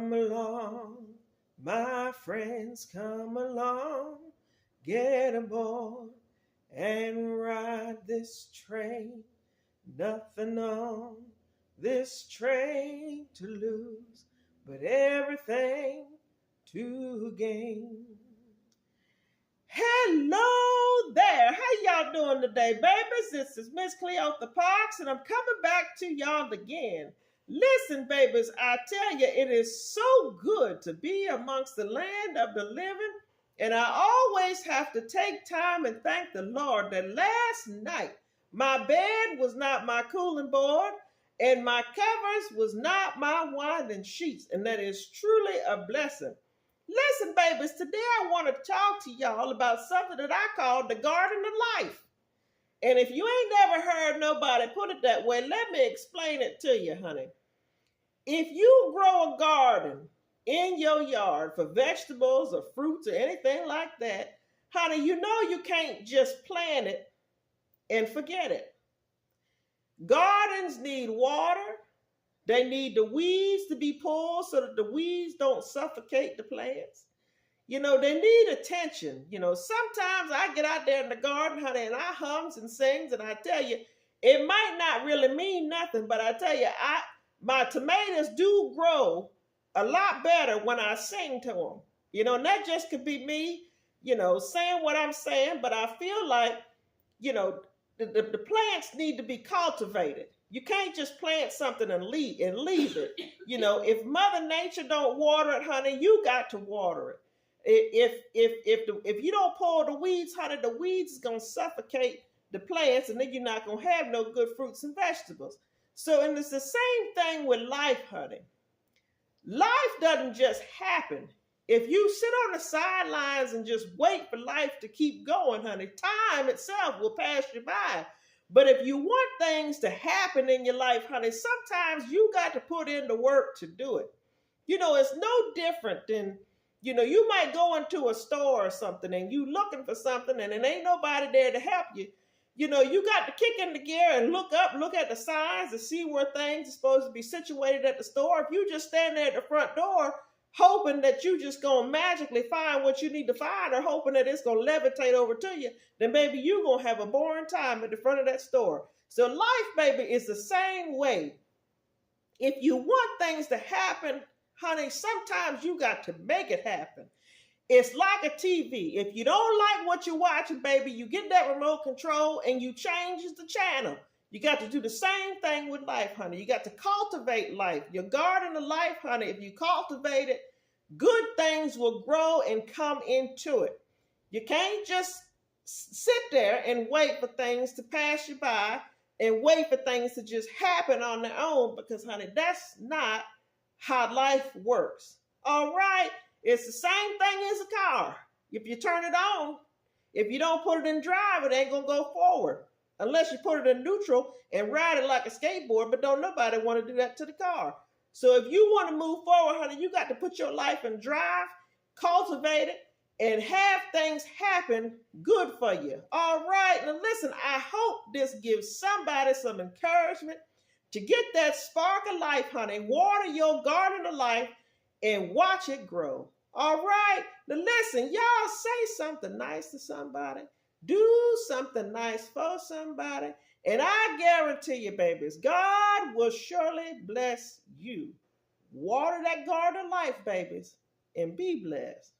Come along, my friends, come along, get aboard and ride this train. Nothing on this train to lose, but everything to gain. Hello there. How y'all doing today, babies? This is Miss Cleotha Parks, and I'm coming back to y'all again. Listen, babies, I tell you, it is so good to be amongst the land of the living, and I always have to take time and thank the Lord that last night my bed was not my cooling board, and my covers was not my winding sheets, and that is truly a blessing. Listen, babies, today I want to talk to y'all about something that I call the garden of life. And if you ain't never heard nobody put it that way, let me explain it to you, honey. If you grow a garden in your yard for vegetables or fruits or anything like that, honey, you know you can't just plant it and forget it. Gardens need water. They need the weeds to be pulled so that the weeds don't suffocate the plants. You know, they need attention. You know, sometimes I get out there in the garden, honey, and I hums and sings, and I tell you, it might not really mean nothing, but I tell you, my tomatoes do grow a lot better when I sing to them. You know, and that just could be me, you know, saying what I'm saying, but I feel like, you know, the plants need to be cultivated. You can't just plant something and leave it. You know, if Mother Nature don't water it, honey, you got to water it. If you don't pull the weeds, honey, the weeds is gonna suffocate the plants, and then you're not gonna have no good fruits and vegetables. So, and it's the same thing with life, honey. Life doesn't just happen. If you sit on the sidelines and just wait for life to keep going, honey, time itself will pass you by. But if you want things to happen in your life, honey, sometimes you got to put in the work to do it. You know, it's no different than, you know, you might go into a store or something and you looking for something and there ain't nobody there to help you. You know, you got to kick in the gear and look up, look at the signs to see where things are supposed to be situated at the store. If you just stand there at the front door hoping that you just gonna magically find what you need to find, or hoping that it's gonna levitate over to you, then maybe you gonna have a boring time at the front of that store. So life, baby, is the same way. If you want things to happen, honey, sometimes you got to make it happen. It's like a TV. If you don't like what you're watching, baby, you get that remote control and you change the channel. You got to do the same thing with life, honey. You got to cultivate life. Your garden of life, honey, if you cultivate it, good things will grow and come into it. You can't just sit there and wait for things to pass you by and wait for things to just happen on their own, because, honey, that's not how life works. All right? It's the same thing as a car. If you turn it on, if you don't put it in drive, it ain't going to go forward. Unless you put it in neutral and ride it like a skateboard, but don't nobody want to do that to the car. So if you want to move forward, honey, you got to put your life in drive, cultivate it, and have things happen good for you. All right, now listen, I hope this gives somebody some encouragement to get that spark of life, honey. Water your garden of life and watch it grow. All right, now listen, y'all say something nice to somebody. Do something nice for somebody, and I guarantee you, babies, God will surely bless you. Water that garden of life, babies, and be blessed.